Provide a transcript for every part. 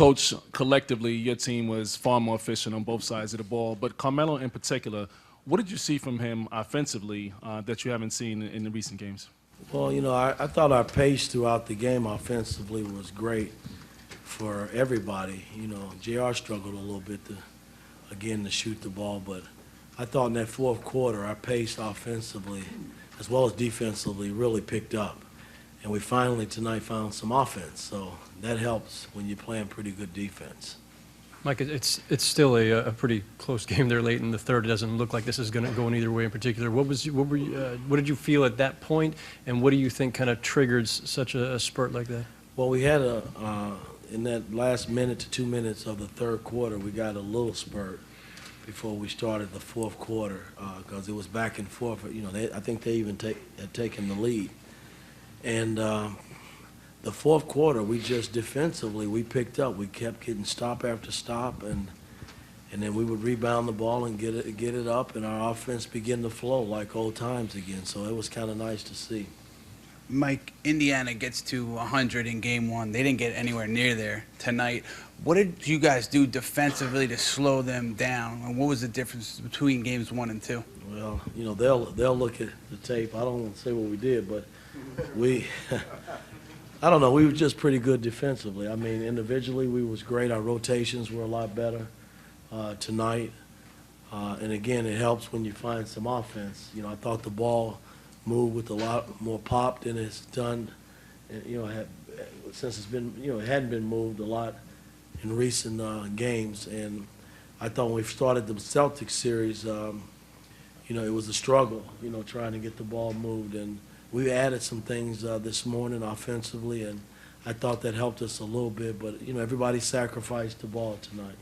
Coach, collectively, your team was far more efficient on both sides of the ball. But Carmelo in particular, what did you see from him offensively that you haven't seen in the recent games? Well, I thought our pace throughout the game offensively was great for everybody. JR struggled a little bit to shoot the ball, but I thought in that fourth quarter our pace offensively as well as defensively really picked up. And we finally tonight found some offense, so that helps when you're playing pretty good defense. Mike, it's still a pretty close game there late in the third. It doesn't look like this is going to go in either way in particular. What did you feel at that point, and what do you think kind of triggered such a spurt like that? Well, we had in that last minute to 2 minutes of the third quarter, we got a little spurt before we started the fourth quarter because it was back and forth. I think they even had taken the lead. And the fourth quarter, we just defensively, we picked up. We kept getting stop after stop, and then we would rebound the ball and get it up, and our offense began to flow like old times again. So it was kind of nice to see. Mike, Indiana gets to 100 in game one. They didn't get anywhere near there tonight. What did you guys do defensively to slow them down? And what was the difference between games 1 and 2? Well, they'll look at the tape. I don't want to say what we did, but I don't know. We were just pretty good defensively. I mean, individually, we was great. Our rotations were a lot better tonight. And again, it helps when you find some offense. I thought the ball moved with a lot more pop than it's done. Since it's been, it hadn't been moved a lot in recent games. And I thought when we started the Celtics series, it was a struggle, trying to get the ball moved. And we added some things this morning offensively, and I thought that helped us a little bit. But, everybody sacrificed the ball tonight.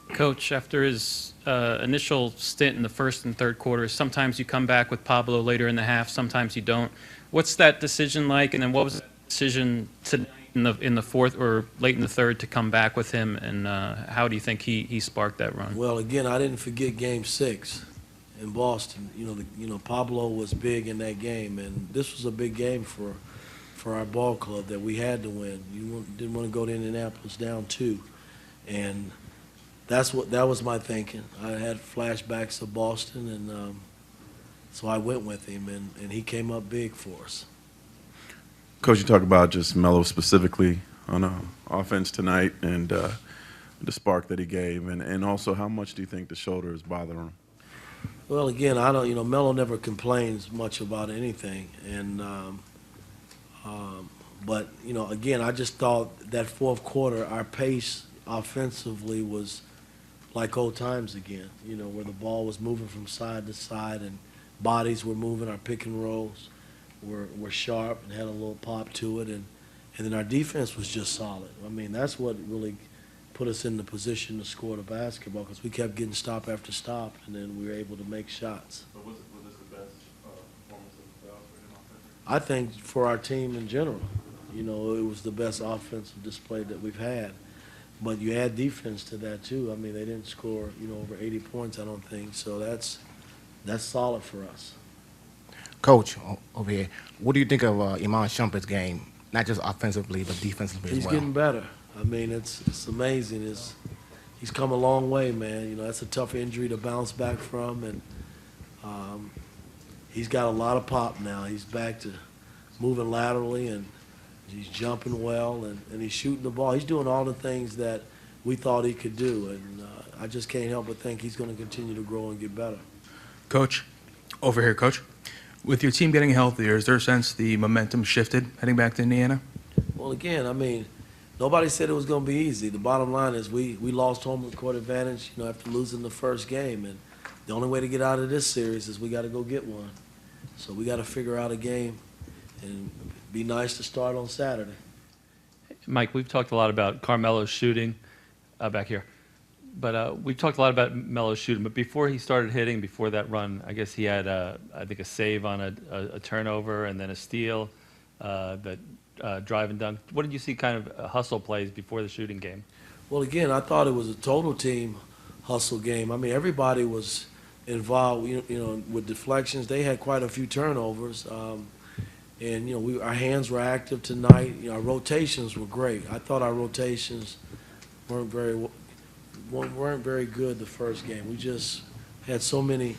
Coach, after his initial stint in the first and third quarters, sometimes you come back with Pablo later in the half, sometimes you don't. What's that decision like, and then what was the decision tonight in the fourth or late in the third to come back with him, and how do you think he sparked that run? Well, again, I didn't forget Game 6 in Boston. Pablo was big in that game, and this was a big game for our ball club that we had to win. You didn't want to go to Indianapolis down 2, and that was my thinking. I had flashbacks of Boston, and so I went with him, and he came up big for us. Coach, you talk about just Melo specifically on offense tonight and the spark that he gave, and also how much do you think the shoulder is bothering him? Well, again, I don't. Melo never complains much about anything, and but again, I just thought that fourth quarter, our pace offensively was like old times again. Where the ball was moving from side to side and bodies were moving. Our pick and rolls were sharp and had a little pop to it, and then our defense was just solid. I mean, that's what really put us in the position to score the basketball because we kept getting stop after stop, and then we were able to make shots. So was this the best performance of the playoffs for him offensively? I think for our team in general, it was the best offensive display that we've had. But you add defense to that too. I mean, they didn't score, over 80 points, I don't think. So that's solid for us. Coach, over here, what do you think of Iman Shumpert's game, not just offensively but defensively as well? He's getting better. I mean, it's amazing. He's come a long way, man. That's a tough injury to bounce back from, and he's got a lot of pop now. He's back to moving laterally, and he's jumping well, and he's shooting the ball. He's doing all the things that we thought he could do, and I just can't help but think he's going to continue to grow and get better. Coach, over here, Coach. With your team getting healthier, is there a sense the momentum shifted heading back to Indiana? Well, again, I mean, nobody said it was going to be easy. The bottom line is we lost home court advantage, after losing the first game, and the only way to get out of this series is we got to go get one. So we got to figure out a game and be nice to start on Saturday. Mike, we've talked a lot about Carmelo's shooting back here. But we've talked a lot about Melo's shooting. But before he started hitting, before that run, I guess he had, I think, a save on a turnover and then a steal, that drive and dunk. What did you see kind of hustle plays before the shooting game? Well, again, I thought it was a total team hustle game. I mean, everybody was involved, with deflections. They had quite a few turnovers. And, you know, our hands were active tonight. You know, our rotations were great. I thought our rotations weren't very good the first game. We just had so many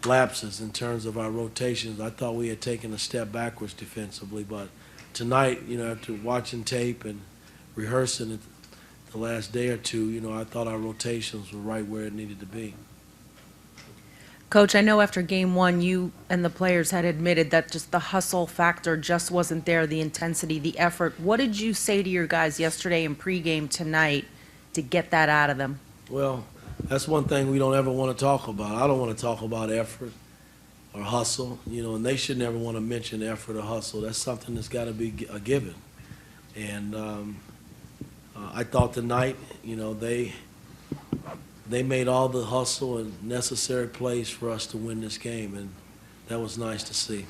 lapses in terms of our rotations. I thought we had taken a step backwards defensively, but tonight, you know, after watching tape and rehearsing it the last day or two, you know, I thought our rotations were right where it needed to be. Coach, I know after game one, you and the players had admitted that just the hustle factor just wasn't there, the intensity, the effort. What did you say to your guys yesterday in pregame tonight to get that out of them? Well, that's one thing we don't ever want to talk about. I don't want to talk about effort or hustle, you know, and they should never want to mention effort or hustle. That's something that's got to be a given. And I thought tonight, you know, they made all the hustle and necessary plays for us to win this game, and that was nice to see.